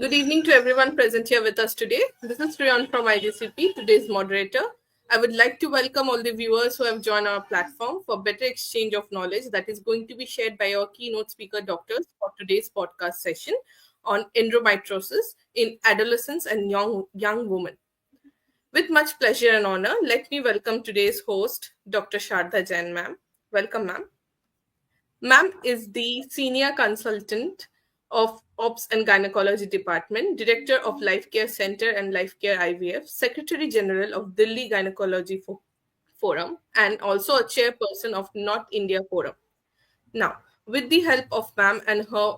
Good evening to everyone present here with us today. This is Riyan from IGCP, today's moderator. I would like to welcome all the viewers who have joined our platform for better exchange of knowledge that is going to be shared by our keynote speaker doctors for today's podcast session on endometriosis in adolescents and young women. With much pleasure and honor, let me welcome today's host, Dr. Sharda Jain, ma'am. Welcome, ma'am. Ma'am is the Senior Consultant of Ops and Gynecology Department, Director of Life Care Center and Life Care IVF, Secretary General of Delhi Gynecology Forum, and also a chairperson of North India Forum. Now, with the help of ma'am and her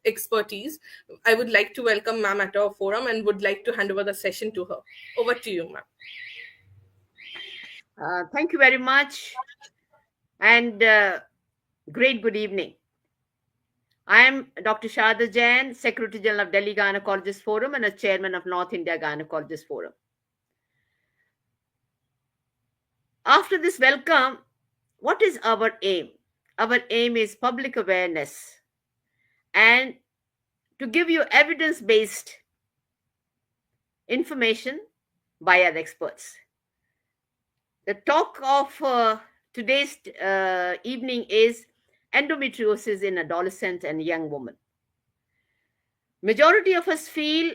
expertise, I would like to welcome ma'am at our forum and would like to hand over the session to her. Over to you, ma'am. Thank you very much, and great good evening. I am Dr. Sharda Jain, Secretary General of Delhi Gynecologist Forum and a Chairman of North India Gynecologist Forum. After this welcome, what is our aim? Our aim is public awareness and to give you evidence-based information by our experts. The talk of today's evening is endometriosis in adolescent and young women. Majority of us feel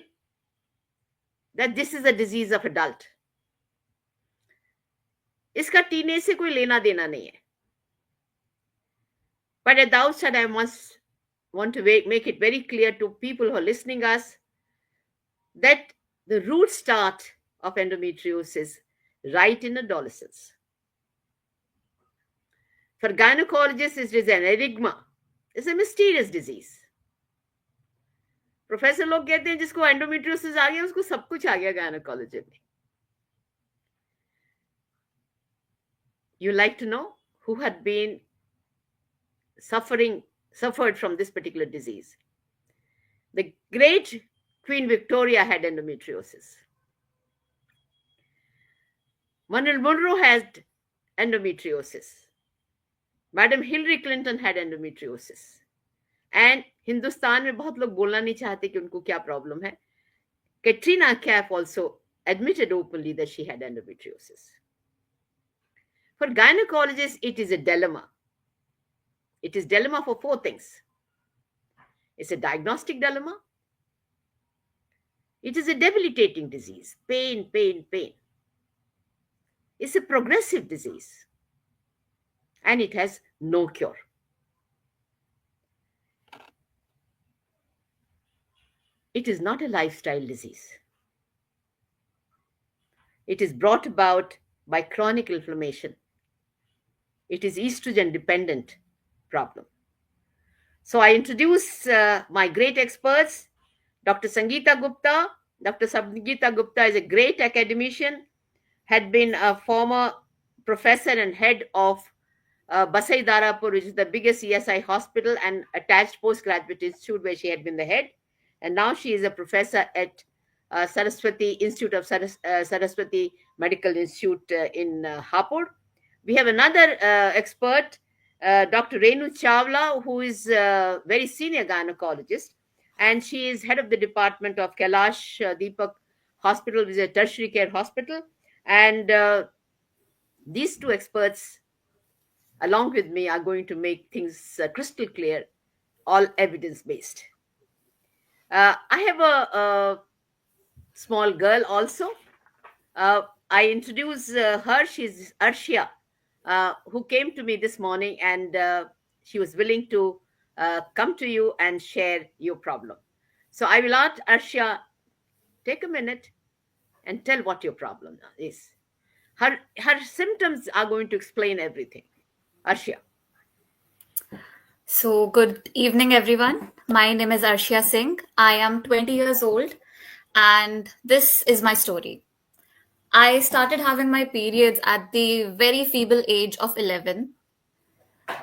that this is a disease of adult. इसका teenage से कोई लेना देना नहीं है. But at the outset, I want to make it very clear to people who are listening us that the root start of endometriosis right in adolescence. For gynecologists, it is an enigma. It's a mysterious disease. Professor लोग कहते हैं जिसको endometriosis आ गया उसको सब कुछ आ गया gynaecology में. You like to know who had been suffered from this particular disease? The great Queen Victoria had endometriosis. Marilyn Monroe had endometriosis. Madam Hillary Clinton had endometriosis. And Hindustan में बहुत लोग बोलना नहीं चाहते कि उनको क्या प्रॉब्लम है. Katrina Kaif also admitted openly that she had endometriosis. For gynecologists, it is a dilemma. It is dilemma for four things. It's a diagnostic dilemma. It is a debilitating disease. Pain, pain, pain. It's a progressive disease. And it has no cure. It is not a lifestyle disease. It is brought about by chronic inflammation. It is estrogen dependent problem. So I introduce my great experts, Dr. Sangeeta Gupta. Dr. Sangeeta Gupta is a great academician, had been a former professor and head of Basai Darapur, which is the biggest ESI hospital and attached postgraduate institute where she had been the head. And now she is a professor at Saraswati Institute of Saraswati Medical Institute in Hapur. We have another expert, Dr. Renu Chawla, who is a very senior gynecologist, and she is head of the department of Kailash Deepak Hospital, which is a tertiary care hospital. And these two experts, along with me, are going to make things crystal clear, all evidence-based. I have a small girl also. I introduce her. She's Arshia, who came to me this morning, and she was willing to come to you and share your problem. So I will ask Arshia, take a minute and tell what your problem is. Her symptoms are going to explain everything. Arshia. So, good evening, everyone. My name is Arshia Singh. I am 20 years old, and this is my story. I started having my periods at the very feeble age of 11.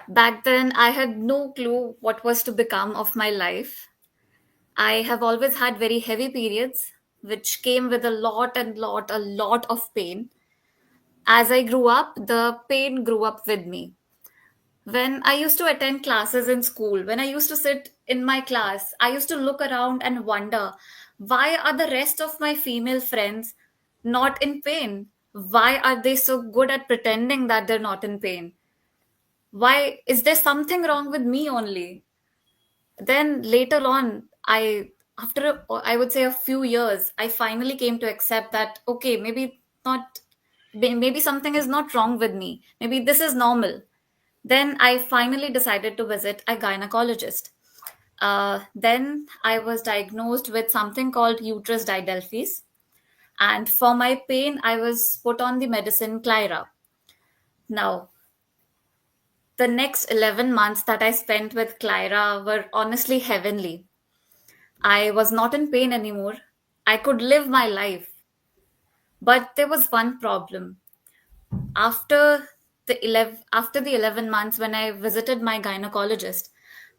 Back then, I had no clue what was to become of my life. I have always had very heavy periods, which came with a lot of pain. As I grew up, the pain grew up with me. When I used to attend classes in school, when I used to sit in my class, I used to look around and wonder, why are the rest of my female friends not in pain? Why are they so good at pretending that they're not in pain? Why is there something wrong with me only? Then later on, after I would say a few years, I finally came to accept that, okay, maybe something is not wrong with me. Maybe this is normal. Then I finally decided to visit a gynecologist. Then I was diagnosed with something called uterus didelphys. And for my pain, I was put on the medicine Clyra. Now, the next 11 months that I spent with Clyra were honestly heavenly. I was not in pain anymore. I could live my life. But there was one problem. After the 11 months when I visited my gynecologist,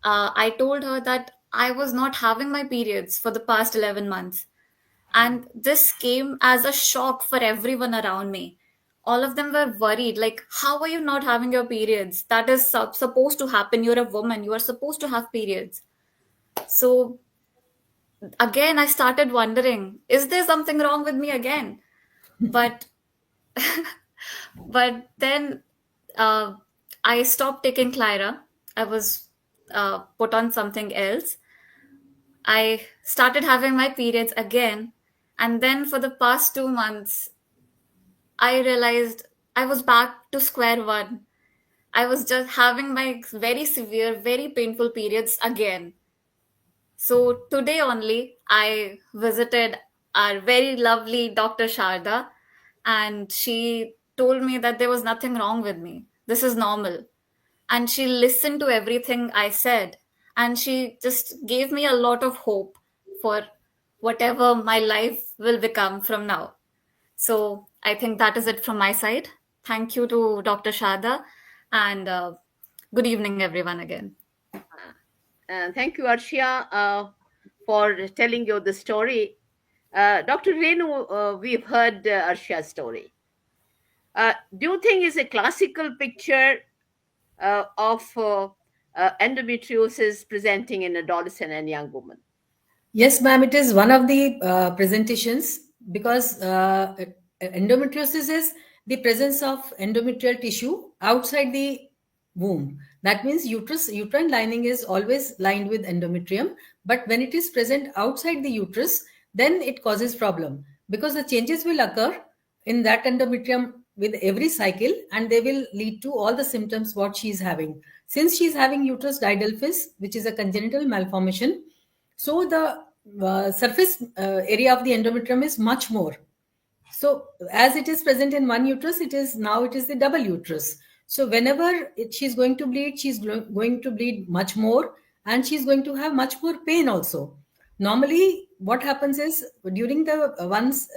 I told her that I was not having my periods for the past 11 months. And this came as a shock for everyone around me. All of them were worried, like, how are you not having your periods? That is supposed to happen. You're a woman, you are supposed to have periods. So again, I started wondering, is there something wrong with me again? But but then uh, I stopped taking Clyra. I was put on something else. I started having my periods again. And then for the past 2 months, I realized I was back to square one. I was just having my very severe, very painful periods again. So today only, I visited our very lovely Dr. Sharda, and she told me that there was nothing wrong with me. This is normal. And she listened to everything I said, and she just gave me a lot of hope for whatever my life will become from now. So I think that is it from my side. Thank you to Dr. Sharda, and good evening, everyone, again. Thank you, Arshia, for telling you the story. Dr. Renu, we've heard Arshia's story. Do you think it's a classical picture of endometriosis presenting in adolescent and young women? Yes, ma'am, it is one of the presentations because endometriosis is the presence of endometrial tissue outside the womb. That means uterine lining is always lined with endometrium, but when it is present outside the uterus, then it causes problem because the changes will occur in that endometrium with every cycle, and they will lead to all the symptoms what she is having. Since she is having uterus didelphys, which is a congenital malformation, so the surface area of the endometrium is much more. So as it is present in one uterus, it is the double uterus. So whenever she's going to bleed, she's going to bleed much more, and she's going to have much more pain also. Normally, what happens is during the once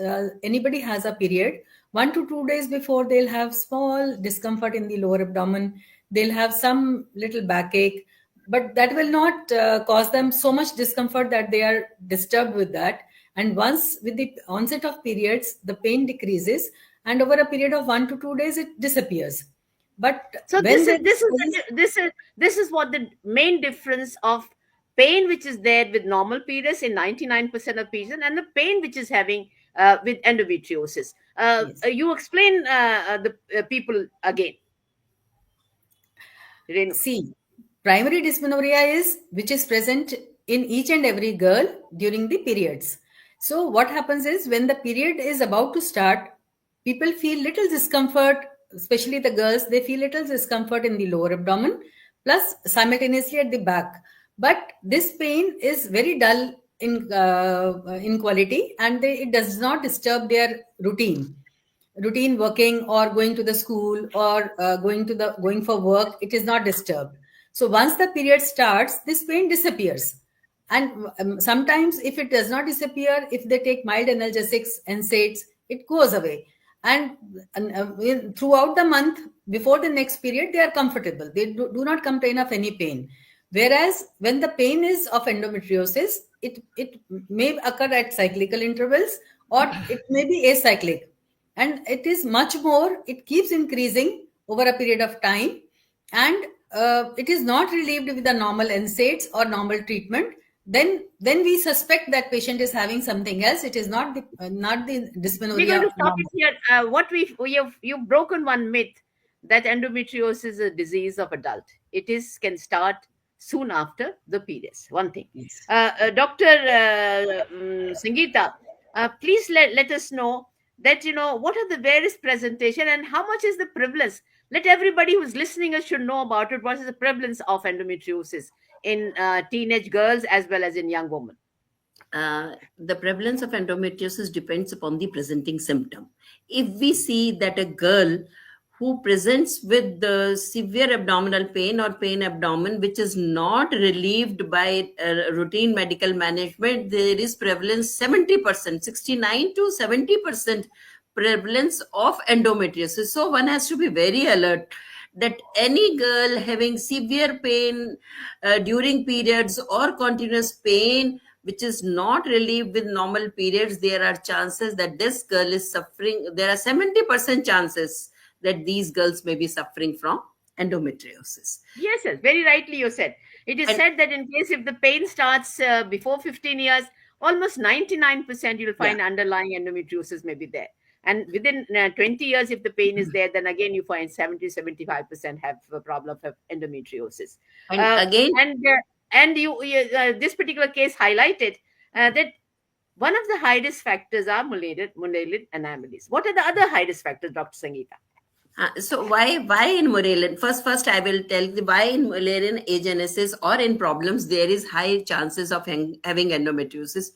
anybody has a period, 1 to 2 days before, they'll have small discomfort in the lower abdomen. They'll have some little backache, but that will not cause them so much discomfort that they are disturbed with that. And once with the onset of periods, the pain decreases, and over a period of 1 to 2 days, it disappears. But So when this is what the main difference of pain which is there with normal periods in 99% of patients and the pain which is having with endometriosis. Yes. You explain the people again. Renu. See, primary dysmenorrhea is which is present in each and every girl during the periods. So what happens is when the period is about to start, people feel little discomfort, especially the girls, they feel little discomfort in the lower abdomen, plus simultaneously at the back. But this pain is very dull in quality, and it does not disturb their routine working or going to the school or going for work. It is not disturbed. So once the period starts, this pain disappears. And sometimes if it does not disappear, if they take mild analgesics, NSAIDs, it goes away. And throughout the month before the next period, they are comfortable. They do not complain of any pain. Whereas when the pain is of endometriosis, it may occur at cyclical intervals, or it may be acyclic, and it is much more, it keeps increasing over a period of time. And it is not relieved with the normal NSAIDs or normal treatment, then we suspect that patient is having something else. It is not the We're going dysmenorrhea to stop it normal. here. You've broken one myth that endometriosis is a disease of adult. It can start soon after the periods. One thing. Yes. Dr. Sangeeta, please let us know that, what are the various presentation and how much is the prevalence. Let everybody who's listening us should know about it. What is the prevalence of endometriosis in teenage girls as well as in young women? The prevalence of endometriosis depends upon the presenting symptom. If we see that a girl who presents with the severe abdominal pain or pain abdomen, which is not relieved by routine medical management, there is prevalence 70%, 69 to 70% prevalence of endometriosis. So one has to be very alert that any girl having severe pain during periods or continuous pain which is not relieved with normal periods, there are chances that this girl is suffering. There are 70% chances that these girls may be suffering from endometriosis. Yes, very rightly you said. It is And- said that in case if the pain starts before 15 years, almost 99% you'll find underlying endometriosis may be there. And within 20 years, if the pain is there, then again you find 70-75% have a problem of endometriosis. And again, And this particular case highlighted that one of the high risk factors are Mullerian anomalies. What are the other high risk factors, Dr. Sangeeta? So why in Mullerian? First I will tell you why in Mullerian agenesis or in problems there is high chances of having endometriosis.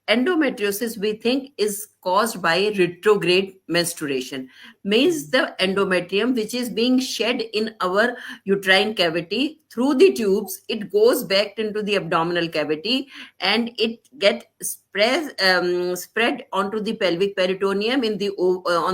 Endometriosis we think is caused by retrograde menstruation. Means the endometrium which is being shed in our uterine cavity through the tubes, it goes back into the abdominal cavity and it gets spread onto the pelvic peritoneum on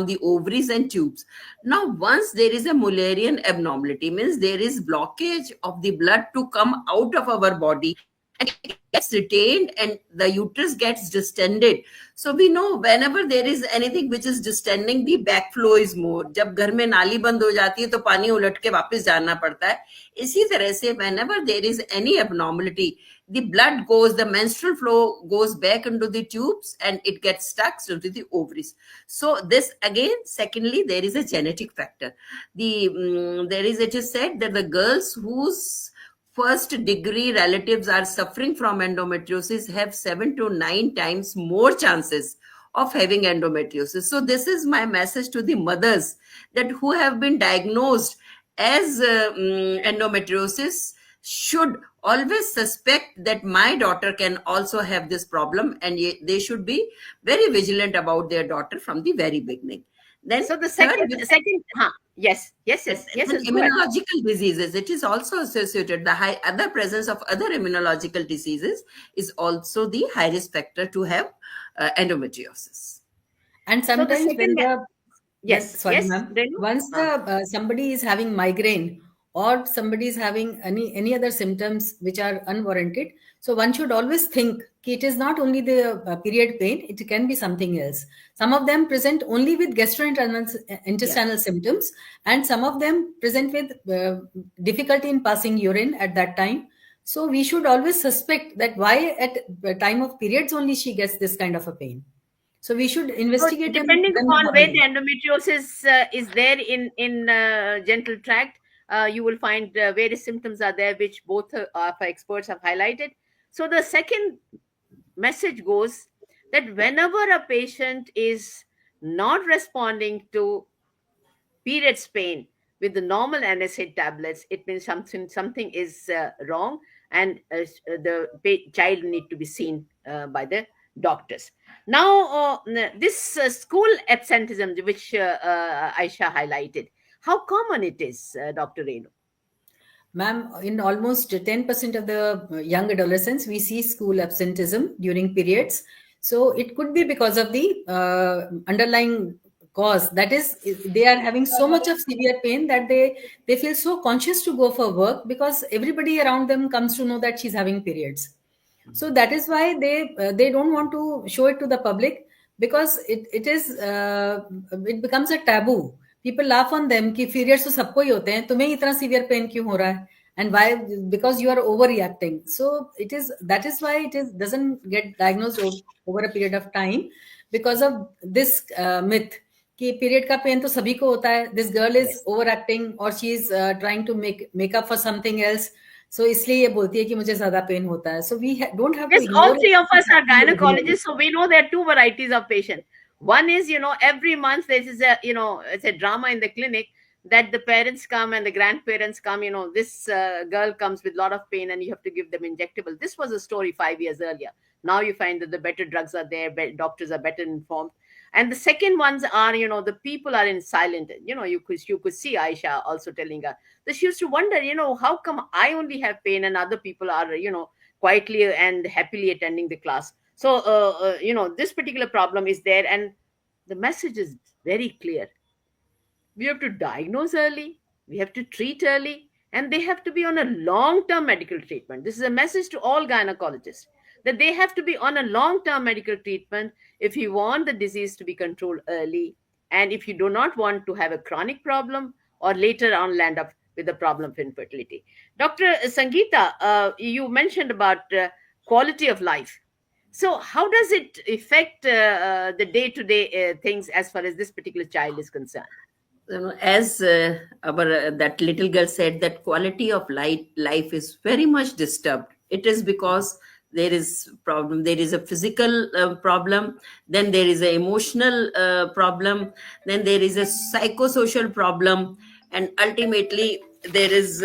the ovaries and tubes. Now, once there is a Mullerian abnormality, means there is blockage of the blood to come out of our body, and it gets retained and the uterus gets distended. So we know whenever there is anything which is distending, the backflow is more. जब घर में नाली बंद हो जाती है तो पानी उलट के वापस जाना पड़ता है. इसी तरह से whenever there is any abnormality, the blood goes, the menstrual flow goes back into the tubes and it gets stuck into the ovaries. So this again, secondly, there is a genetic factor. It is said that the girls whose first degree relatives are suffering from endometriosis have 7 to 9 times more chances of having endometriosis. So this is my message to the mothers that who have been diagnosed as endometriosis should always suspect that my daughter can also have this problem, and they should be very vigilant about their daughter from the very beginning. Then So the second, yes. Immunological diseases, it is also associated. The other presence of other immunological diseases is also the high risk factor to have endometriosis. And sometimes when the yes, sorry, yes, ma'am. Renu? Once somebody is having migraine or somebody is having any other symptoms which are unwarranted, so one should always think it is not only the period pain, it can be something else. Some of them present only with gastrointestinal symptoms, and some of them present with difficulty in passing urine at that time. So we should always suspect that why at the time of periods only she gets this kind of a pain. So we should investigate. Depending upon where the endometriosis is there in genital tract, you will find various symptoms are there, which both of our experts have highlighted. So the second message goes that whenever a patient is not responding to periods pain with the normal NSAID tablets, it means something is wrong, and the child need to be seen by the doctors. Now, this school absenteeism, which Aisha highlighted, how common it is, Dr. Renu? Ma'am, in almost 10% of the young adolescents, we see school absenteeism during periods. So it could be because of the underlying cause. That is, they are having so much of severe pain that they feel so conscious to go for work because everybody around them comes to know that she's having periods. So that is why they don't want to show it to the public, because it becomes a taboo. people laugh on them कि periods तो सबको ही होते हैं, तुम्हें इतना severe pain क्यों हो रहा है? And why? Because you are overreacting. So that is why it doesn't get diagnosed over a period of time, because of this myth कि पीरियड का पेन तो सभी को होता है. This girl is over acting और she is trying to make up for something else, so इसलिए ये बोलती है कि मुझे ज्यादा पेन होता है. So we don't have to Yes, all three of us are gynecologists, so we know there are two varieties of patient. One is, every month there is it's a drama in the clinic that the parents come and the grandparents come. This girl comes with a lot of pain and you have to give them injectable. This was a story 5 years earlier. Now you find that the better drugs are there, doctors are better informed. And the second ones are, the people are in silent. You could see Aisha also telling her that she used to wonder, how come I only have pain and other people are, quietly and happily attending the class. So, this particular problem is there, and the message is very clear. We have to diagnose early, we have to treat early, and they have to be on a long-term medical treatment. This is a message to all gynecologists, that they have to be on a long-term medical treatment if you want the disease to be controlled early, and if you do not want to have a chronic problem or later on land up with a problem of infertility. Dr. Sangeeta, you mentioned about quality of life. So how does it affect the day-to-day things as far as this particular child is concerned? As that little girl said, that quality of life is very much disturbed. It is because there is problem. There is a physical problem, then there is an emotional problem, then there is a psychosocial problem, and ultimately there is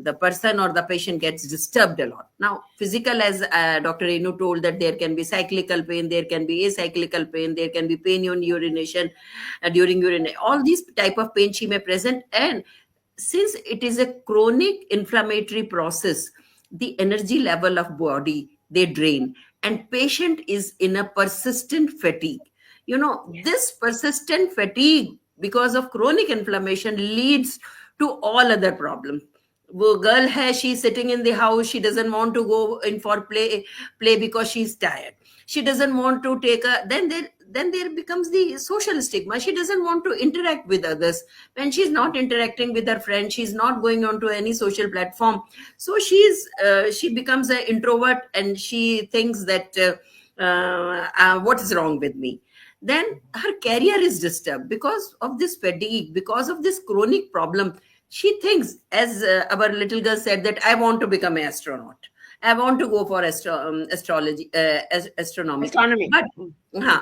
the person or the patient gets disturbed a lot. Now, physical, as Dr. Renu told, that there can be cyclical pain, there can be acyclical pain, there can be pain on urination, during urination. All these type of pain she may present, and since it is a chronic inflammatory process, the energy level of body, they drain, and patient is in a persistent fatigue. This persistent fatigue because of chronic inflammation leads to all other problems. वो girl है, she's sitting in the house, she doesn't want to go in for play because she's tired. She doesn't want to take then there becomes the social stigma. She doesn't want to interact with others. When she's not interacting with her friends, she's not going on to any social platform. So she becomes an introvert, and she thinks that what is wrong with me? Then her career is disturbed because of this fatigue, because of this chronic problem. She thinks, as our little girl said, that I want to become an astronaut. I want to go for astronomy.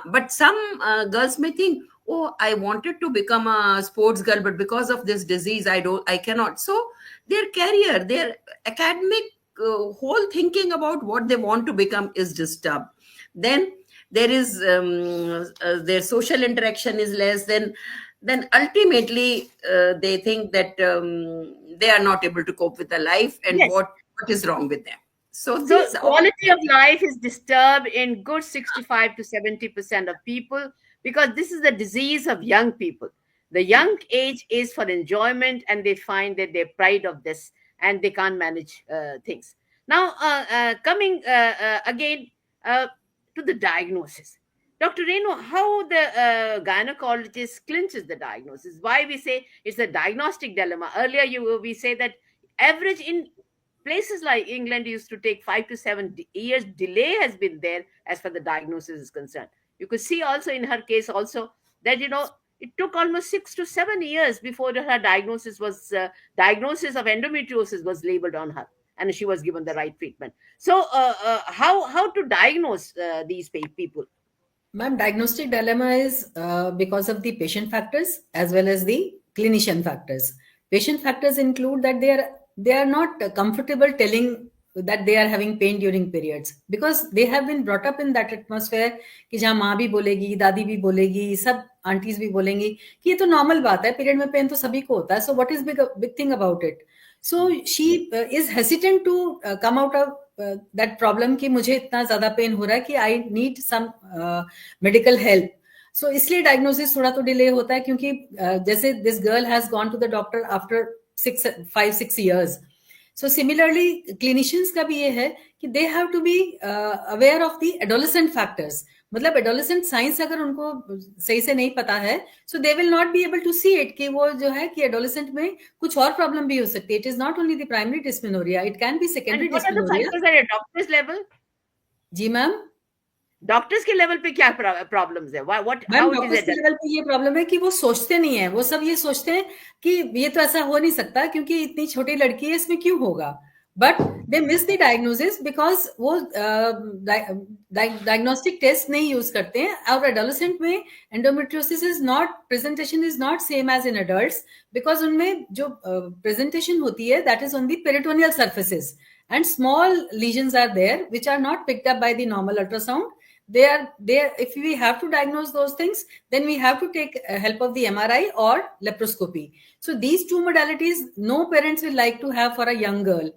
But some girls may think, oh, I wanted to become a sports girl, but because of this disease, I cannot. So their career, their academic whole thinking about what they want to become is disturbed. Then there is their social interaction is less. Then ultimately they think that they are not able to cope with their life, and Yes. what is wrong with them. So quality of life is disturbed in good 65 to 70% of people, because this is the disease of young people. The young age is for enjoyment, and they find that they're proud of this and they can't manage things. Now, coming again to the diagnosis. Dr. Renu, how the gynecologist clinches the diagnosis? Why we say it's a diagnostic dilemma? Earlier, we say that average in places like England used to take 5 to 7 years. Delay has been there as far as the diagnosis is concerned. You could see also in her case also that, it took almost 6 to 7 years before her diagnosis of endometriosis was labeled on her, and she was given the right treatment. So how to diagnose these people? Ma'am, diagnostic dilemma is because of the patient factors as well as the clinician factors. Patient factors include that they are not comfortable telling that they are having pain during periods, because they have been brought up in that atmosphere कि जहाँ माँ भी बोलेगी, दादी भी बोलेगी, सब aunties भी बोलेंगी कि ये तो नॉर्मल बात है, पीरियड में पेन तो सभी को होता है, so what is big thing about it? So she is hesitant to come out of that problem कि मुझे इतना ज्यादा पेन हो रहा है कि I need some medical help. So इसलिए diagnosis थोड़ा तो delay होता है, क्योंकि जैसे this girl has gone to the doctor after 5-6 years. So similarly, clinicians का भी ये है कि they have to be aware of the adolescent factors. मतलब adolescent science अगर उनको सही से नहीं पता है, so they will not be able to see it कि वो जो है कि adolescent में कुछ और problem भी हो सकती है. It is not only the primary dysmenorrhea, it can be secondary And what are the dysmenorrhea. factors at a doctor's level? जी मैम. डॉक्टर्स के लेवल पे क्या प्रॉब्लम्स है? What ma'am how it doctors is के level पे ये problem है कि वो सोचते नहीं है, वो सब ये सोचते हैं कि ये तो ऐसा हो नहीं सकता क्योंकि इतनी छोटी लड़की है, इसमें क्यों होगा. But they miss the diagnosis because वो डायग्नोस्टिक टेस्ट नहीं यूज करते हैं. और एडोलेसेंट में endometriosis is not, presentation is not same as in adults because उनमें जो प्रेजेंटेशन होती है that is on the peritoneal surfaces and small lesions are there which are not picked up by the normal ultrasound. They are there. If we have to diagnose those things, then we have to take help of the MRI or laparoscopy. So these two modalities no parents will like to have for a young girl.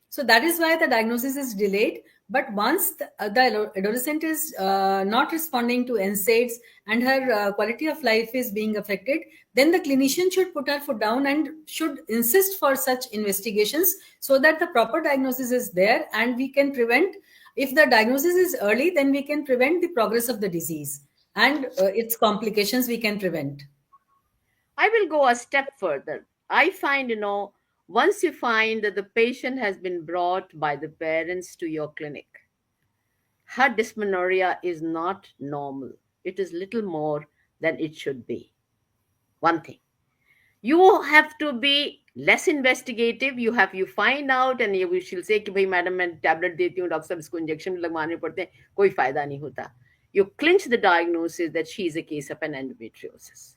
So that is why the diagnosis is delayed. But once the adolescent is not responding to NSAIDs and her quality of life is being affected, then the clinician should put her foot down and should insist for such investigations so that the proper diagnosis is there and we can prevent. If the diagnosis is early, then we can prevent the progress of the disease and its complications we can prevent. I will go a step further. I find, once you find that the patient has been brought by the parents to your clinic, her dysmenorrhea is not normal. It is little more than it should be. One thing. You have to be less investigative. You find out and you will say कि भाई madam मैं tablet देती हूँ, doctor साहब इसको injection लगवाने पड़ते हैं, कोई फायदा नहीं होता. You clinch the diagnosis that she is a case of an endometriosis.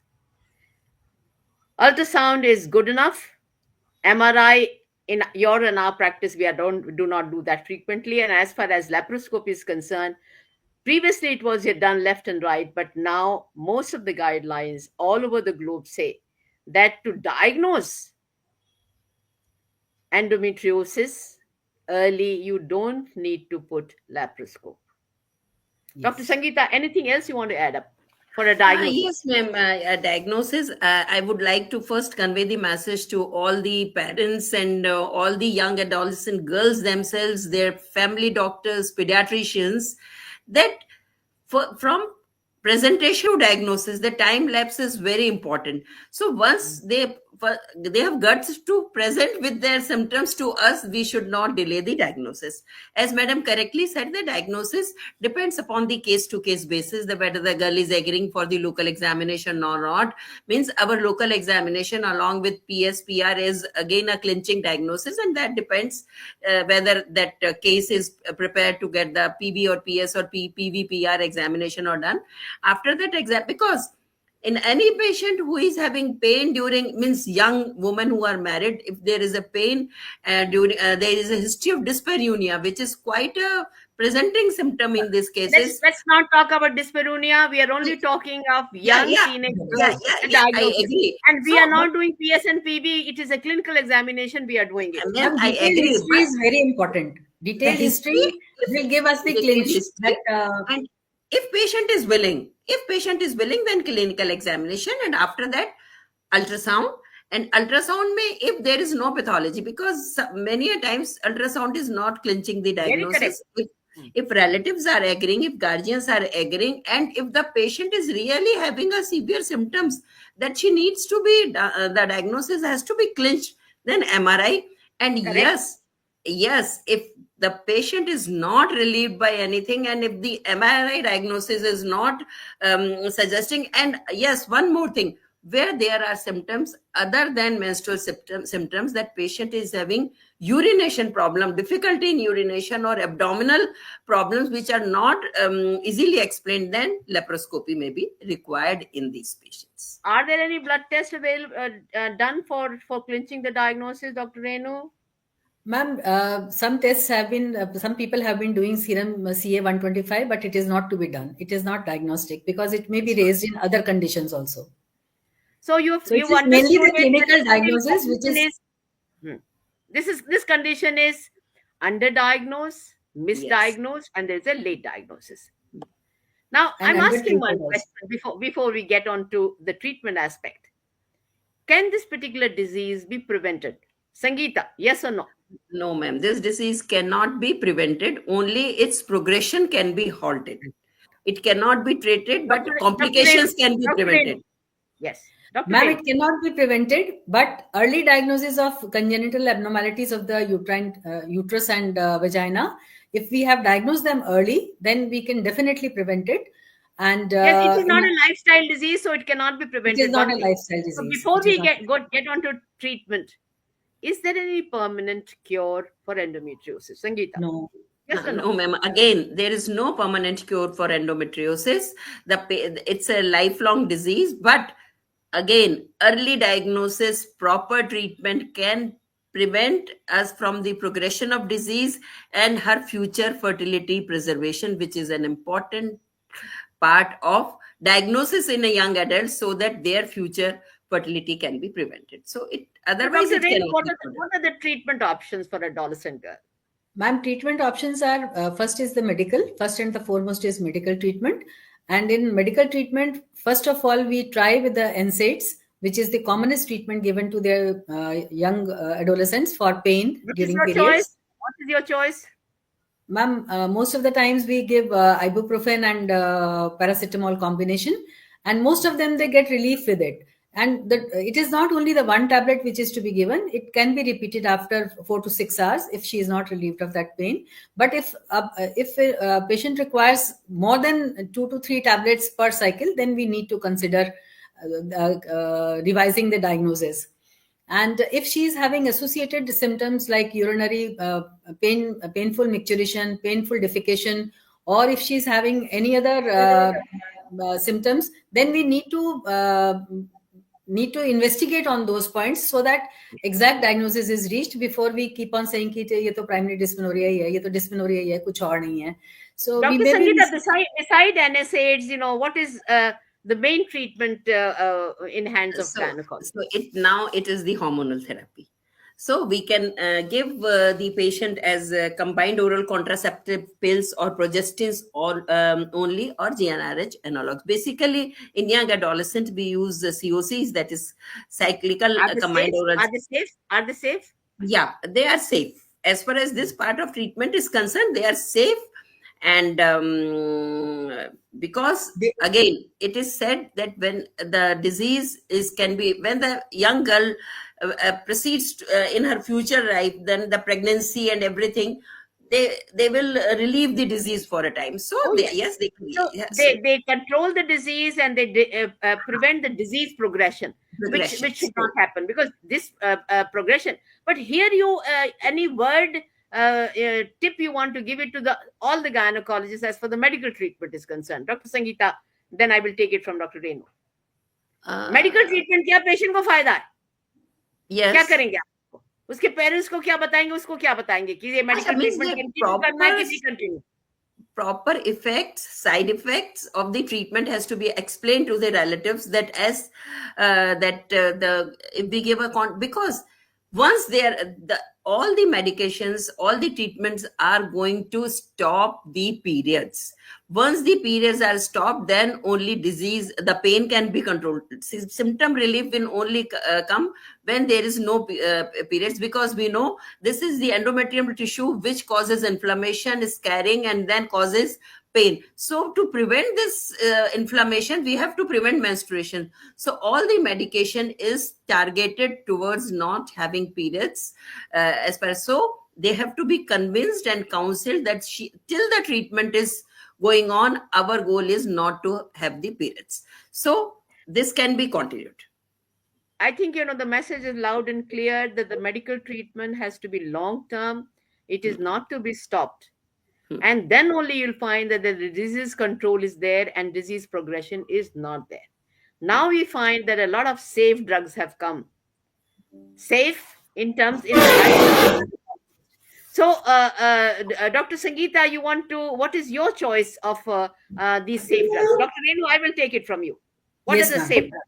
Ultrasound is good enough. MRI in your and our practice, we do not do that frequently. And as far as laparoscopy is concerned, previously it was done left and right, but now most of the guidelines all over the globe say that to diagnose endometriosis early, you don't need to put laparoscope. Yes. Dr. Sangeeta, anything else you want to add up? For a diagnosis. Yes, ma'am. A diagnosis. I would like to first convey the message to all the parents and all the young adolescent girls themselves, their family doctors, pediatricians, that from presentation to diagnosis, the time lapse is very important. So once they have guts to present with their symptoms to us, we should not delay the diagnosis. As madam correctly said, the diagnosis depends upon the case to case basis, whether the girl is agreeing for the local examination or not. Means our local examination along with PSPR is again a clinching diagnosis, and that depends whether that case is prepared to get the PB or PS or PVPR examination or done. After that exam, because in any patient who is having pain during, means young women who are married, if there is a pain during, there is a history of dyspareunia, which is quite a presenting symptom in these cases. Let's not talk about dyspareunia. We are only talking of young teenage girls. I agree. And we are not doing PS and PB. It is a clinical examination. We are doing it. I agree. History is very important. Detailed history will give us the clinch. And if patient is willing, then clinical examination, and after that ultrasound. And ultrasound may, if there is no pathology, because many a times ultrasound is not clinching the diagnosis. If relatives are agreeing, if guardians are agreeing, and if the patient is really having a severe symptoms that she needs to be, the diagnosis has to be clinched, then MRI. And yes, if the patient is not relieved by anything, and if the MRI diagnosis is not suggesting, and yes, one more thing, where there are symptoms other than menstrual symptoms, that patient is having urination problem, difficulty in urination, or abdominal problems which are not easily explained, then laparoscopy may be required in these patients. Are there any blood tests available done for clinching the diagnosis, Dr. Renu? Ma'am, some tests have been, some people have been doing serum CA125, but it is not to be done. It is not diagnostic because it may be raised in other conditions also. So you've understood mainly the clinical diagnosis, which is this condition is underdiagnosed, misdiagnosed, and there's a late diagnosis. Now, I'm asking one question before we get on to the treatment aspect. Can this particular disease be prevented? Sangeeta, yes or no? No, ma'am. This disease cannot be prevented. Only its progression can be halted. It cannot be treated, but Dr. Renu, complications can be Dr. Renu. prevented. Yes, Dr. Ma'am, Renu. it cannot be prevented, but early diagnosis of congenital abnormalities of the uterus and vagina, if we have diagnosed them early, then we can definitely prevent it. And Yes, it is not a lifestyle disease, so it cannot be it prevented. is not One a thing. lifestyle So disease. before It is we get on to treatment, is there any permanent cure for endometriosis? Sangeeta? no. Yes or no? No, ma'am. Again, there is no permanent cure for endometriosis. It's a lifelong disease, but again, early diagnosis, proper treatment can prevent us from the progression of disease and her future fertility preservation, which is an important part of diagnosis in a young adult, so that their future fertility can be prevented. So it So otherwise Dr. it Renu, cannot be prevented. what are the treatment options for adolescent girl? Ma'am, treatment options are first is the medical. First and the foremost is medical treatment. And in medical treatment, first of all, we try with the NSAIDs, which is the commonest treatment given to their young adolescents for pain What is during your periods. choice? What is your choice? Ma'am, most of the times we give ibuprofen and paracetamol combination, and most of them they get relief with it. And it is not only the one tablet which is to be given; it can be repeated after 4 to 6 hours if she is not relieved of that pain. But if a patient requires more than 2 to 3 tablets per cycle, then we need to consider revising the diagnosis. And if she is having associated symptoms like urinary painful micturition, painful defecation, or if she is having any other symptoms, then we need to investigate on those points so that exact diagnosis is reached before we keep on saying कि ये तो primary dysmenorrhea ही है, ये तो dysmenorrhea ही है, कुछ और नहीं है. So we Dr. may be Sangeeta, beside NSAIDs, what is the main treatment in hands of gynecologists? So it is the hormonal therapy. So we can give the patient as combined oral contraceptive pills or progestins or only, or GnRH analogs. Basically, in young adolescent, we use COCs, that is cyclical Are they combined safe? oral. Are they safe? Are they safe? Yeah, they are safe. As far as this part of treatment is concerned, they are safe. And because again, it is said that when the disease when the young girl proceeds in her future life, then the pregnancy and everything, they will relieve the disease for a time. So yes, they can. So they control the disease and they prevent the disease progression, which should not happen, because this progression. But here any word tip you want to give it to all the gynecologists as for the medical treatment is concerned, Dr. Sangeeta? Then I will take it from Dr. Renu. Medical treatment क्या patient को फायदा है? Yes. क्या करेंगे आप? उसके parents को क्या बताएंगे? उसको क्या बताएंगे कि ये मेडिकल ट्रीटमेंट कंटिन्यू करना है कि नहीं continue? Proper effects, side effects of the treatment has to be explained to the relatives, that as if we give because once all the medications, all the treatments are going to stop the periods. Once the periods are stopped, then only the pain can be controlled. Symptom relief will only come when there is no periods, because we know this is the endometrial tissue which causes inflammation, scarring, and then causes pain. So to prevent this inflammation, we have to prevent menstruation. So all the medication is targeted towards not having periods. So they have to be convinced and counseled that till the treatment is going on, our goal is not to have the periods. So this can be continued. I think the message is loud and clear that the medical treatment has to be long term. It is not to be stopped. And then only you'll find that the disease control is there and disease progression is not there. Now we find that a lot of safe drugs have come. Safe in terms in the life. So, Dr. Sangeeta, what is your choice of these safe drugs? Dr. Renu, I will take it from you. What Yes, are the ma'am. safe drugs?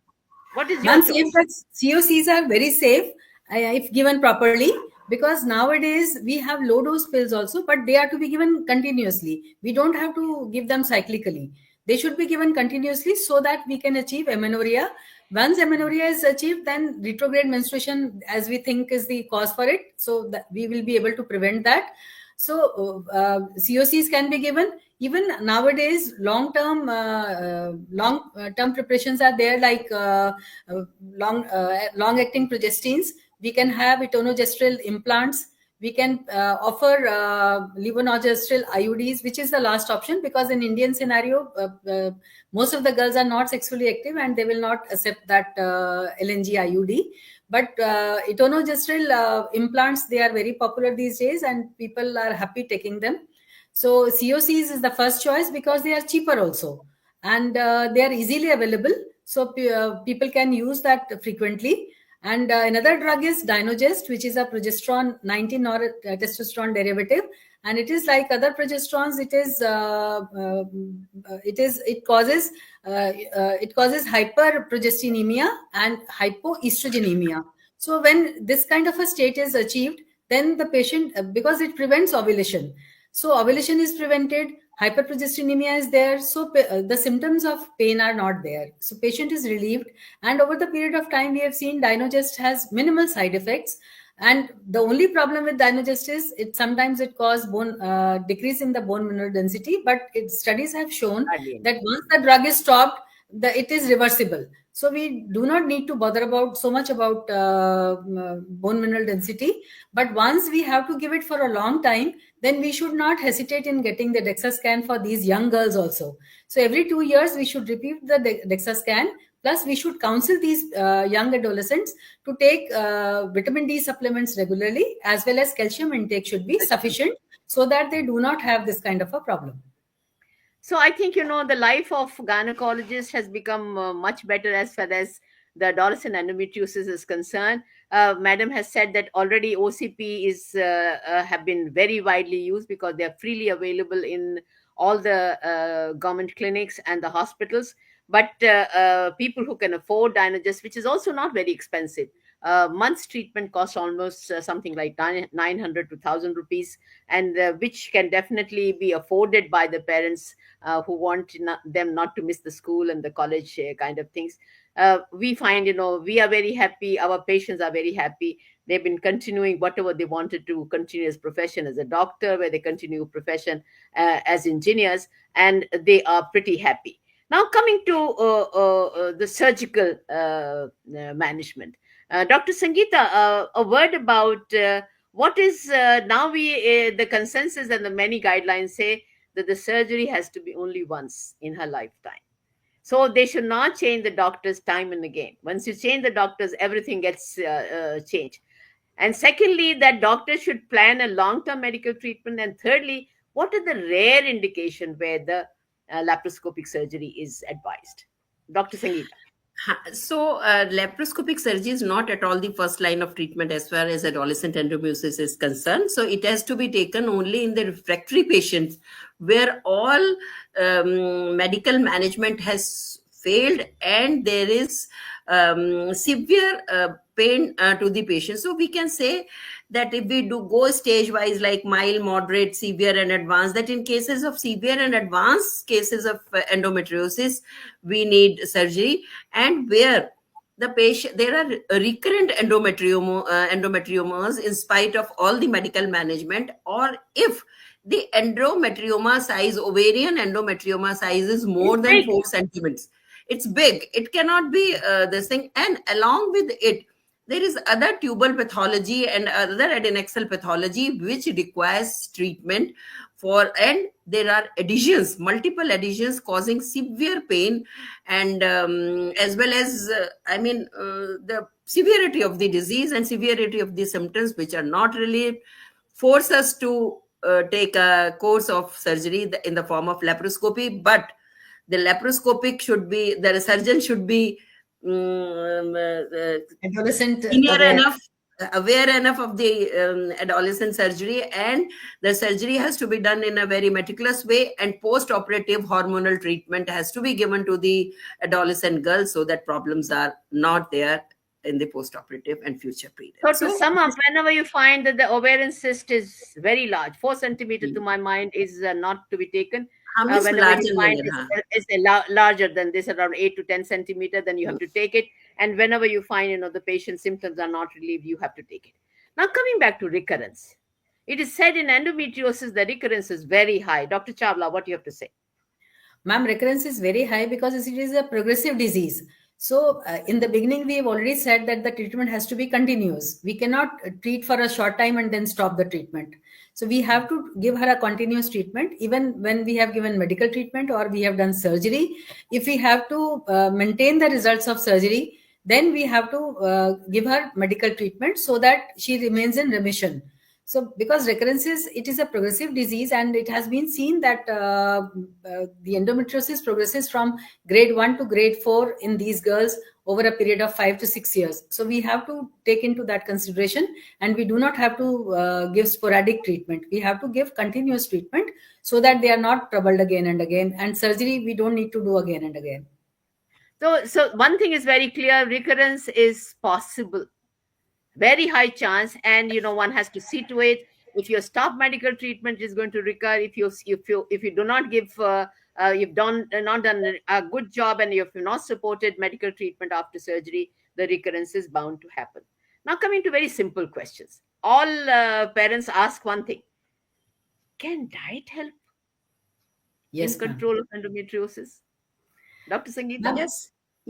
What is your choice? COCs are very safe if given properly, because nowadays we have low dose pills also, but they are to be given continuously. We don't have to give them cyclically. They should be given continuously so that we can achieve amenorrhea Once amenorrhea is achieved, then retrograde menstruation, as we think, is the cause for it. So that we will be able to prevent that. So COCs can be given. Even nowadays, long-term preparations are there, like long-acting progestins. We can have etonogestrel implants. We can offer levonorgestrel IUDs, which is the last option, because in Indian scenario, most of the girls are not sexually active and they will not accept that LNG IUD. But etonogestrel implants, they are very popular these days and people are happy taking them. So COCs is the first choice because they are cheaper also, and they are easily available. So people can use that frequently. And another drug is Dynogest, which is a progesterone 19 or testosterone derivative, and it is like other progesterones. It causes hyperprogesteronemia and hypoestrogenemia. So when this kind of a state is achieved, then the patient, because it prevents ovulation, so ovulation is prevented, hyperprogesteronemia is there, so the symptoms of pain are not there. So patient is relieved, and over the period of time, we have seen Dynogest has minimal side effects. And the only problem with Dynogest is sometimes it causes bone decrease in the bone mineral density, but studies have shown that once the drug is stopped, it is reversible. So we do not need to bother so much about bone mineral density. But once we have to give it for a long time, then we should not hesitate in getting the DEXA scan for these young girls also. So every 2 years, we should repeat the DEXA scan. Plus, we should counsel these young adolescents to take vitamin D supplements regularly, as well as calcium intake should be sufficient so that they do not have this kind of a problem. So I think, the life of gynecologist has become much better as far as the adolescent endometriosis is concerned. Madam has said that already OCP have been very widely used because they are freely available in all the government clinics and the hospitals. But people who can afford Dynogest, which is also not very expensive, month's treatment costs almost something like 900 to 1,000 rupees, and which can definitely be afforded by the parents who want them not to miss the school and the college kind of things. We find, we are very happy. Our patients are very happy. They've been continuing whatever they wanted to continue as profession as a doctor, where they continue profession as engineers, and they are pretty happy. Now coming to the surgical management. Dr. Sangeeta, a word about what is now the consensus and the many guidelines say that the surgery has to be only once in her lifetime. So they should not change the doctors time and again. Once you change the doctors, everything gets changed. And secondly, that doctors should plan a long-term medical treatment. And thirdly, what are the rare indication where the laparoscopic surgery is advised? Dr. Sangeeta. So, laparoscopic surgery is not at all the first line of treatment as far as adolescent endometriosis is concerned. So, it has to be taken only in the refractory patients where all medical management has failed and there is severe pain to the patient. So, we can say that if we do go stage wise, like mild, moderate, severe, and advanced, that in cases of severe and advanced cases of endometriosis, we need surgery. And where the patient, there are recurrent endometriomas in spite of all the medical management, or if the endometrioma size, ovarian endometrioma size is more than 4 centimeters, it's big, it cannot be this thing. And along with it, there is other tubal pathology and other adnexal pathology which requires treatment for, and there are adhesions, multiple adhesions causing severe pain, and as well as the severity of the disease and severity of the symptoms which are not relieved, force us to take a course of surgery in the form of laparoscopy. But the laparoscopic should be, the surgeon should be adolescent aware enough of the adolescent surgery, and the surgery has to be done in a very meticulous way, and post-operative hormonal treatment has to be given to the adolescent girls so that problems are not there in the post-operative and future period. So to sum up, whenever you find that the ovarian cyst is very large, 4 centimeters to my mind is not to be taken. means Whenever you larger find layer. larger than this, around 8 to 10 centimeter, then you have to take it. And whenever you find, the patient's symptoms are not relieved, you have to take it. Now, coming back to recurrence, it is said in endometriosis the recurrence is very high. Dr. Chawla, what do you have to say? Ma'am, recurrence is very high because it is a progressive disease. So, in the beginning, we have already said that the treatment has to be continuous. We cannot treat for a short time and then stop the treatment. So, we have to give her a continuous treatment, even when we have given medical treatment or we have done surgery. If we have to maintain the results of surgery, then we have to give her medical treatment so that she remains in remission. So, because recurrences, it is a progressive disease, and it has been seen that the endometriosis progresses from grade 1 to grade 4 in these girls over a period of 5 to 6 years. So, we have to take into that consideration, and we do not have to give sporadic treatment. We have to give continuous treatment so that they are not troubled again and again. And surgery, we don't need to do again and again. So one thing is very clear: recurrence is possible. Very high chance, and one has to see to it. If you stop medical treatment, it's going to recur. If you do not give you've not done a good job, and if you've not supported medical treatment after surgery, the recurrence is bound to happen. Now, coming to very simple questions, all parents ask one thing: can diet help Yes, in ma'am. control of endometriosis? Dr. Sangeeta? Ma'am,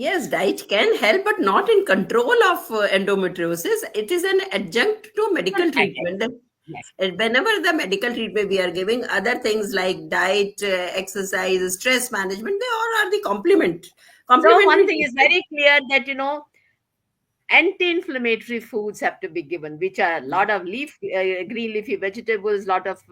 Yes, diet can help, but not in control of endometriosis. It is an adjunct to medical treatment. Yes. And whenever the medical treatment we are giving, other things like diet, exercise, stress management, they all are the complement. So one Complementary thing is treatment. very clear that anti-inflammatory foods have to be given, which are a lot of green leafy vegetables, lot of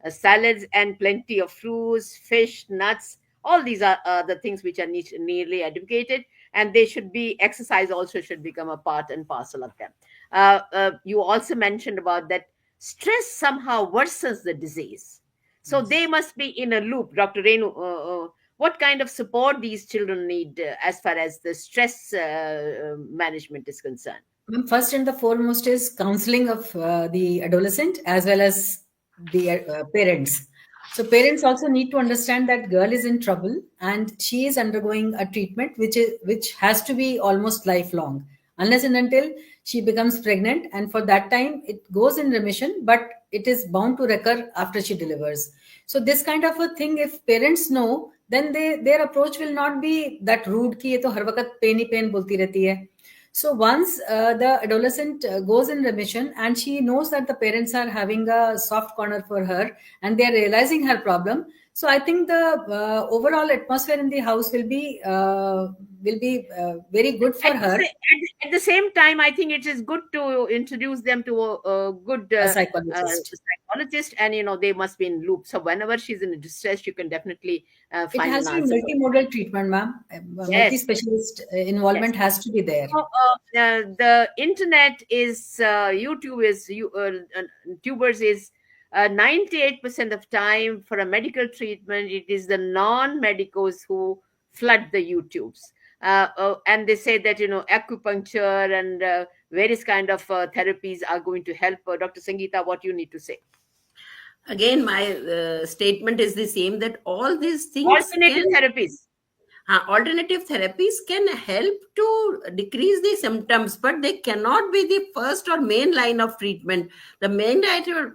salads, and plenty of fruits, fish, nuts. All these are the things which are nearly advocated, and they should be exercise also should become a part and parcel of them. You also mentioned about that stress somehow worsens the disease, so Yes. they must be in a loop. Dr. Renu, what kind of support these children need as far as the stress management is concerned? Ma'am, first and the foremost is counseling of the adolescent as well as the parents. So parents also need to understand that girl is in trouble and she is undergoing a treatment which has to be almost lifelong, unless and until she becomes pregnant, and for that time it goes in remission, but it is bound to recur after she delivers. So this kind of a thing, if parents know, then their approach will not be that rude कि ये तो हर वक्त pen ही pen बोलती रहती है. So once the adolescent goes in remission and she knows that the parents are having a soft corner for her and they are realizing her problem, so I think the overall atmosphere in the house will be very good for her. At the same time, I think it is good to introduce them to a good A psychologist. psychologist, and they must be in loop. So whenever she's in distress, you can definitely It find has an to be answer. multimodal treatment, ma'am. Yes. Multi-specialist involvement has to be there. So, the internet is YouTube is tubers is 98% of time for a medical treatment. It is the non-medicos who flood the YouTubes, and they say that acupuncture and various kind of therapies are going to help. Dr. Sangeeta, what you need to say? Again, my statement is the same, that all these things Alternative therapies. Alternative therapies can help to decrease the symptoms, but they cannot be the first or main line of treatment. The main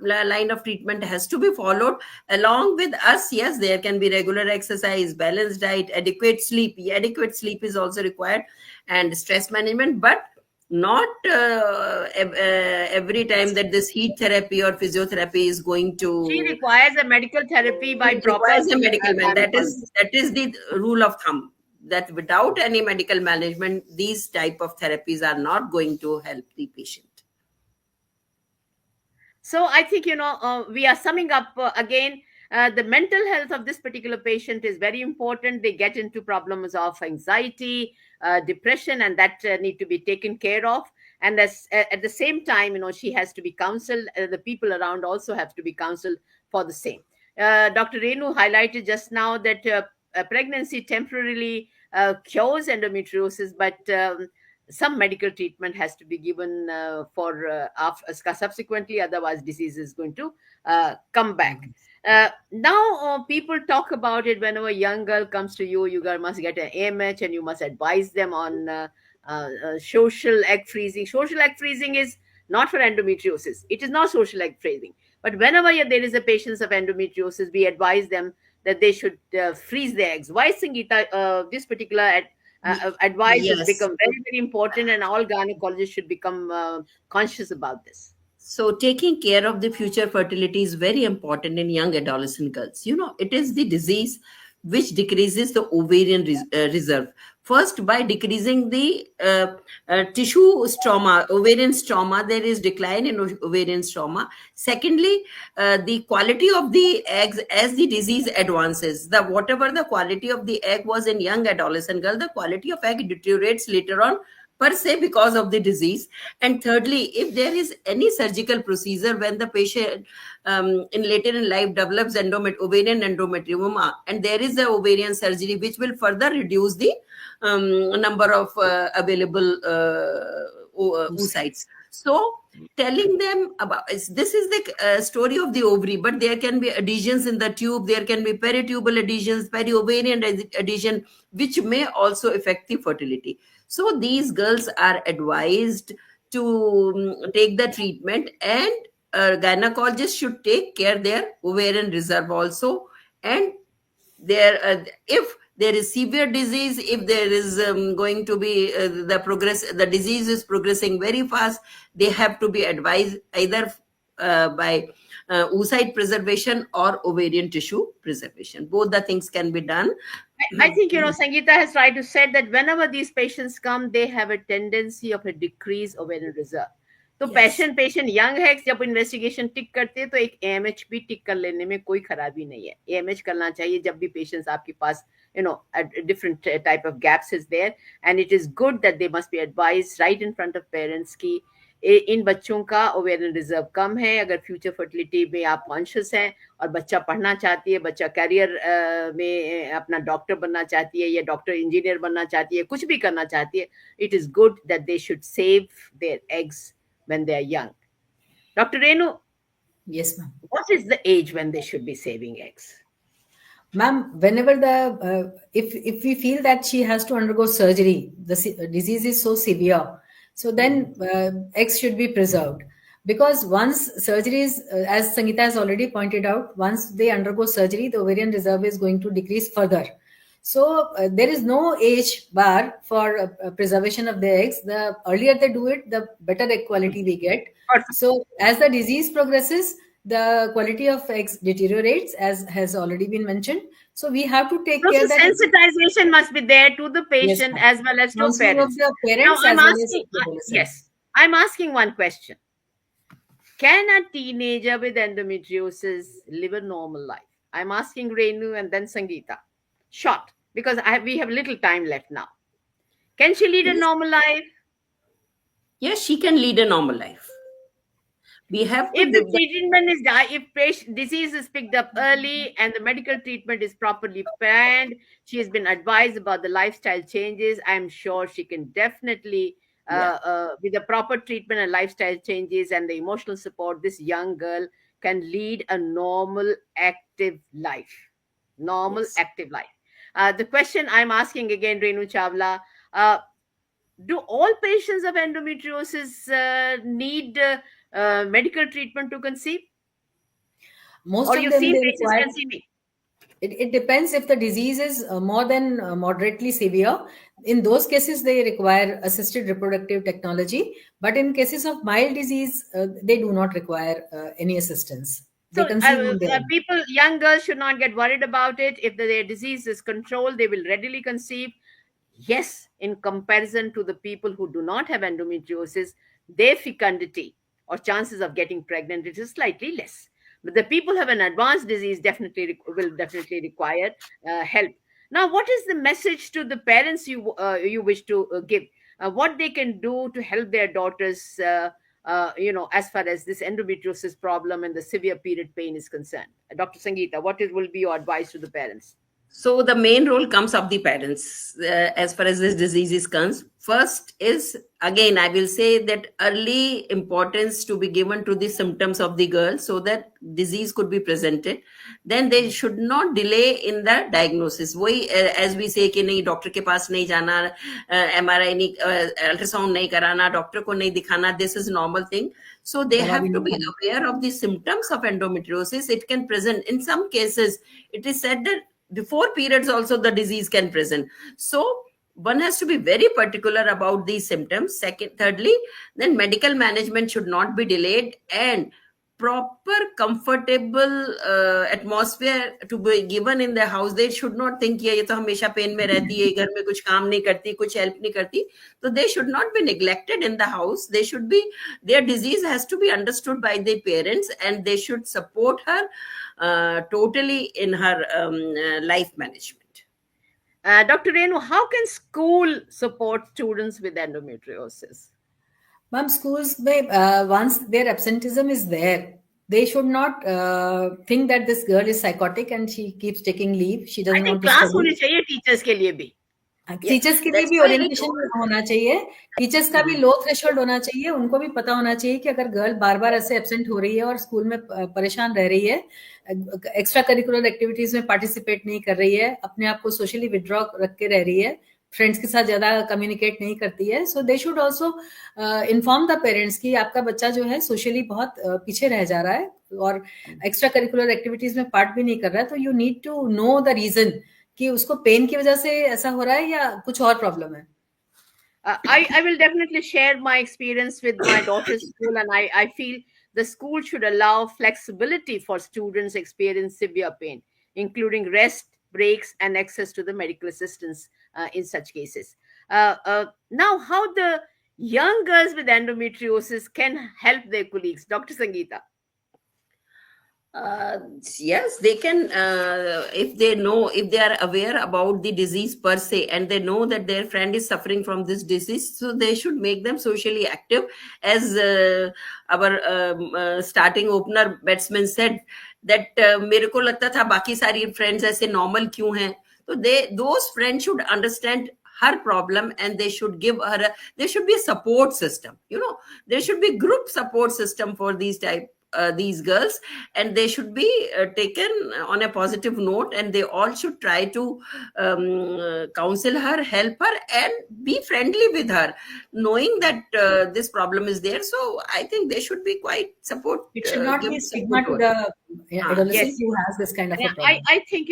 line of treatment has to be followed along with us. Yes, there can be regular exercise, balanced diet, adequate sleep. Adequate sleep is also required, and stress management, but not every time that this heat therapy or physiotherapy is going to. She requires a medical therapy by It proper requires a medical man. gynecology. That is the rule of thumb, that without any medical management, these type of therapies are not going to help the patient. So I think we are summing up again. The mental health of this particular patient is very important. They get into problems of anxiety, depression, and that need to be taken care of. And at the same time, she has to be counseled. The people around also have to be counseled for the same. Dr. Renu highlighted just now that pregnancy temporarily cures endometriosis, but some medical treatment has to be given subsequently, otherwise disease is going to come back. Now people talk about it. Whenever a young girl comes to you, you girl must get an AMH and you must advise them on social egg freezing. Social egg freezing is not for endometriosis. It is not social egg freezing. But whenever there is a patient of endometriosis, we advise them that they should freeze their eggs. Why, Sangeeta, this particular advice has Yes. become very, very important, and all gynecologists should become conscious about this. So taking care of the future fertility is very important in young adolescent girls. It is the disease which decreases the ovarian reserve. First, by decreasing the tissue stroma, ovarian stroma, there is decline in ovarian stroma. Secondly, the quality of the eggs as the disease advances, whatever the quality of the egg was in young adolescent girl, the quality of egg deteriorates later on per se because of the disease. And thirdly, if there is any surgical procedure when the patient in later in life develops ovarian endometrioma, and there is a ovarian surgery which will further reduce the number of available oocytes. So telling them about this is the story of the ovary, but there can be adhesions in the tube, there can be peritubal adhesions, peri-ovarian adhesion, which may also affect the fertility. So these girls are advised to take the treatment, and gynecologists should take care their ovarian reserve also. And if there is severe disease, if there is going to be the disease is progressing very fast, they have to be advised either by oocyte preservation or ovarian tissue preservation. Both the things can be done. I think, Sangeeta has tried to say that whenever these patients come, they have a tendency of a decrease ovarian reserve. तो patient young है, जब investigation टिक करते हैं तो एक AMH भी टिक कर लेने में कोई खराबी नहीं है. एएमएच करना चाहिए जब भी पेशेंट्स आपके पास different type of gaps is there, and it is good that they must be advised right in front of parents की इन बच्चों का ओवेरियन रिजर्व कम है. अगर फ्यूचर फर्टिलिटी में आप कॉन्शियस हैं और बच्चा पढ़ना चाहती है, बच्चा करियर में अपना डॉक्टर बनना चाहती है या डॉक्टर इंजीनियर बनना चाहती है, कुछ भी करना चाहती है, it is good that they should save their eggs when they are young. Dr. Renu, Yes, ma'am. what is the age when they should be saving eggs? Ma'am, whenever if we feel that she has to undergo surgery, the disease is so severe, so then eggs should be preserved. Because once surgery is, as Sangeeta has already pointed out, once they undergo surgery, the ovarian reserve is going to decrease further. So there is no age bar for preservation of the eggs. The earlier they do it, the better egg quality we get. So as the disease progresses, the quality of eggs deteriorates, as has already been mentioned. So we have to take care that sensitization must be there to the patient, yes, as well as to parents. I'm asking one question. Can a teenager with endometriosis live a normal life? I'm asking Renu and then Sangeeta. Short, because we have little time left now. Can she lead a normal life? Yes, she can lead a normal life. We have to, if the treatment is if disease is picked up early and the medical treatment is properly planned, she has been advised about the lifestyle changes, I'm sure she can definitely with the proper treatment and lifestyle changes and the emotional support, this young girl can lead a normal active life. Active life. The question I'm asking again, Renu Chawla, do all patients of endometriosis need medical treatment to conceive? Most or of you them see they patients require, conceiving? It depends. If the disease is more than moderately severe, in those cases they require assisted reproductive technology. But in cases of mild disease, they do not require any assistance. So young girls should not get worried about it. If their disease is controlled, they will readily conceive. Yes, in comparison to the people who do not have endometriosis, their fecundity or chances of getting pregnant is slightly less. But the people who have an advanced disease will definitely require help. Now, what is the message to the parents you wish to give? What they can do to help their daughters, as far as this endometriosis problem and the severe period pain is concerned? Dr. Sangeeta, will be your advice to the parents? So the main role comes of the parents as far as this disease is concerned. First is, again, I will say that early importance to be given to the symptoms of the girl so that disease could be presented. Then they should not delay in the diagnosis. वही as we say कि नहीं doctor के पास नहीं जाना, MRI नहीं, ultrasound नहीं कराना, doctor को नहीं दिखाना. This is normal thing. So they दवा have भी to नहीं be खानी. aware of the symptoms of endometriosis. It can present in some cases. It is said that before periods also the disease can present. So one has to be very particular about these symptoms. Thirdly, then medical management should not be delayed, and proper comfortable atmosphere to be given in the house. They should not think ये तो हमेशा pen में रहती है, घर में कुछ काम नहीं करती, कुछ हेल्प नहीं करती. So they should not be neglected in the house. They should be, their disease has to be understood by their parents, and they should support her totally in her life management. Dr. Renu, how can school support students with endometriosis? Ma'am, schools, once their absenteeism is there, they should not think that this girl is psychotic and she keeps taking leave. She I doesn't think want to class study. होनी चाहिए teachers के लिए भी. Teachers के लिए that's भी why I orientation told- होना चाहिए. टीचर्स का भी लो थ्रेशोल्ड होना चाहिए. उनको भी पता होना चाहिए कि अगर गर्ल बार बार ऐसे एब्सेंट हो रही है और स्कूल में परेशान रह रही है, एक्स्ट्रा करिकुलर एक्टिविटीज में पार्टिसिपेट नहीं कर रही है, अपने आप को सोशली विड्रॉ रख के रह रही है, फ्रेंड्स के साथ ज्यादा कम्युनिकेट नहीं करती है, so they should also inform the parents कि आपका बच्चा जो है सोशली बहुत पीछे रह जा रहा है और एक्स्ट्रा करिकुलर एक्टिविटीज में पार्ट भी नहीं कर रहा है. तो you need to know the reason कि उसको पेन की वजह से ऐसा हो रहा है या कुछ और प्रॉब्लम है. I will definitely share my experience with my daughter's school, and I feel the school should allow flexibility for students experience severe pain, including rest, breaks, and access to the medical assistance in such cases. Now, how the young girls with endometriosis can help their colleagues? Dr. Sangeeta. Yes, they can, if they know, if they are aware about the disease per se, and they know that their friend is suffering from this disease, so they should make them socially active. As our starting opener batsman said, that मेरे को लगता था बाकी सारी friends ऐसे normal क्यों हैं. So those friends should understand her problem, and they should give her there should be a support system. There should be group support system for these girls, and they should be taken on a positive note, and they all should try to counsel her, help her, and be friendly with her, knowing that this problem is there. So I think they should be quite support. It should not give be stigma support to the adolescent Yes. who has this kind of a Yeah, problem. I think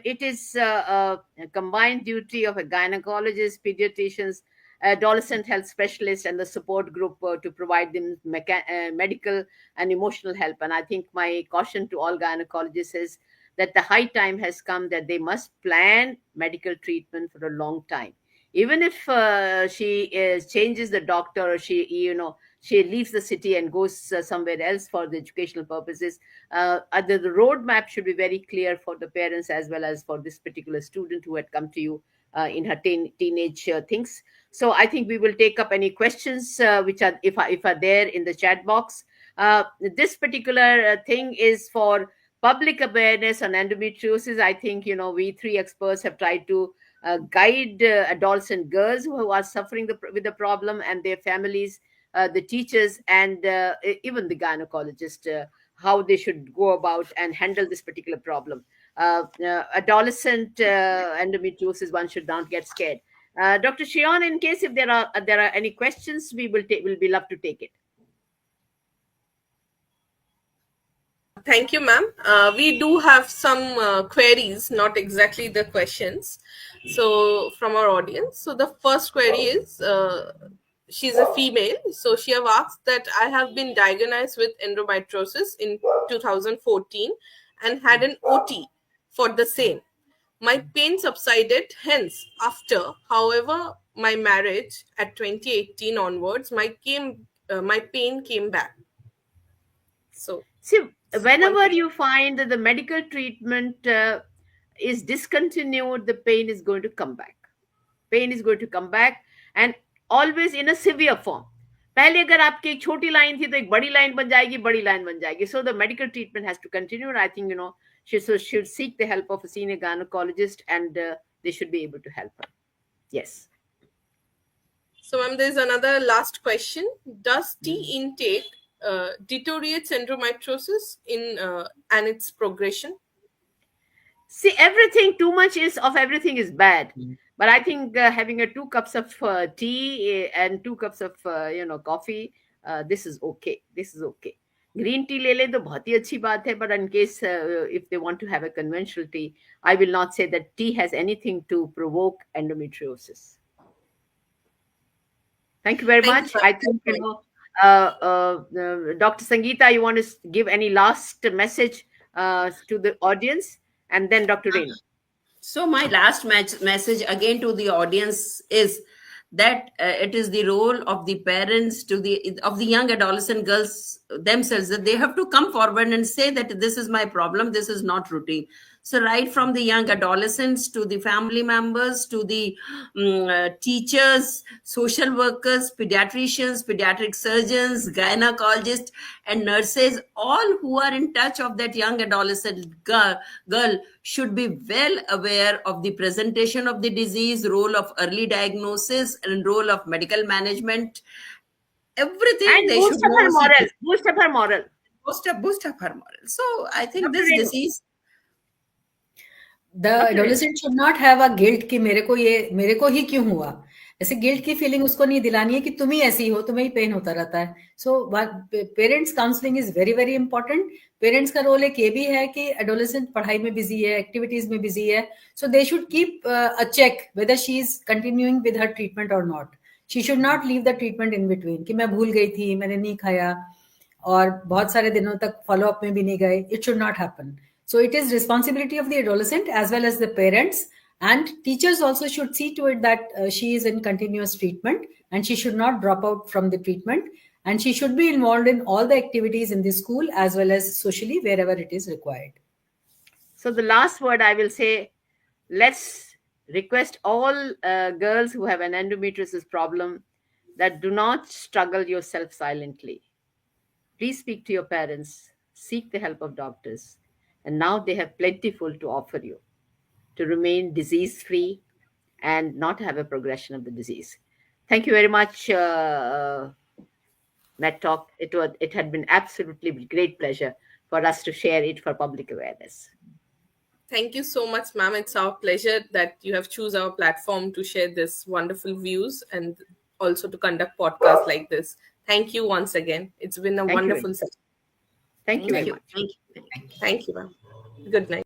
it is a combined duty of a gynecologist, pediatricians, adolescent health specialist, and the support group to provide them medical and emotional help. And I think my caution to all gynecologists is that the high time has come that they must plan medical treatment for a long time. Even if she changes the doctor, or she leaves the city and goes somewhere else for the educational purposes, the roadmap should be very clear for the parents as well as for this particular student who had come to you in her teenage things. So I think we will take up any questions which are if are there in the chat box. This particular thing is for public awareness on endometriosis. I think we three experts have tried to guide adults and girls who are suffering with the problem, and their families, the teachers, and even the gynecologist, how they should go about and handle this particular problem. Adolescent endometriosis, one should not get scared. Dr. Shion, in case if there are any questions, we will be love to take it. Thank you, ma'am. We do have some queries, not exactly the questions. So from our audience. So the first query is, she's a female. So she have asked that I have been diagnosed with endometriosis in 2014 and had an OT for the same. My pain subsided hence after. However, my marriage at 2018 onwards, my pain came back. So see, whenever you find that the medical treatment is discontinued, the pain is going to come back. Pain is going to come back, and always in a severe form. पहले अगर आपकी एक छोटी line थी तो एक बड़ी line बन जाएगी, बड़ी लाइन बन जाएगी. So the medical treatment has to continue, and I think should seek the help of a senior gynecologist, and they should be able to help her. Yes. So, ma'am, there's another last question. Does tea intake deteriorates endometriosis and its progression? See, everything, too much of everything is bad. But I think having 2 cups of tea and 2 cups of coffee, this is okay. This is okay. Green tea le le to bahut hi achhi baat hai, but in case if they want to have a conventional tea, I will not say that tea has anything to provoke endometriosis. Thank you very Thank much. you. I think Dr. Sangeeta, you want to give any last message to the audience, and then Dr. Reena. So my last message again to the audience is that it is the role of the parents of the young adolescent girls themselves, that they have to come forward and say that this is my problem, this is not routine. So right from the young adolescents to the family members to the teachers, social workers, pediatricians, pediatric surgeons, gynecologists, and nurses, all who are in touch of that young adolescent girl should be well aware of the presentation of the disease, role of early diagnosis, and role of medical management. Everything And they boost should up her know. moral. Boost up her moral. Boost up her moral. So I think Dr. this Renu. disease. The adolescent should not have a guilt कि मेरे को ही क्यों हुआ. ऐसे guilt की feeling उसको नहीं दिलानी है कि तुम ही ऐसी हो, तुम्हें ही पेन होता रहता है. So parents counselling is very very important. Parents का रोल एक ये भी है कि एडोलेसेंट पढ़ाई में बिजी है, एक्टिविटीज में बिजी है, so they should keep a check whether she is continuing with her treatment और not. She should not leave the treatment in between कि मैं भूल गई थी, मैंने नहीं खाया और बहुत सारे दिनों तक फॉलो अप में भी नहीं गए. It should not happen. So it is responsibility of the adolescent as well as the parents, and teachers also should see to it that she is in continuous treatment and she should not drop out from the treatment, and she should be involved in all the activities in the school as well as socially wherever it is required. So the last word I will say, let's request all girls who have an endometriosis problem that do not struggle yourself silently. Please speak to your parents, seek the help of doctors. And now they have plentiful to offer you to remain disease-free and not have a progression of the disease. Thank you very much, MedTalk. It had been absolutely great pleasure for us to share it for public awareness. Thank you so much, ma'am. It's our pleasure that you have choose our platform to share this wonderful views and also to conduct podcasts like this. Thank you once again. It's been a wonderful session. Thank you very much. Thank you. Thank you, ma'am. Good night.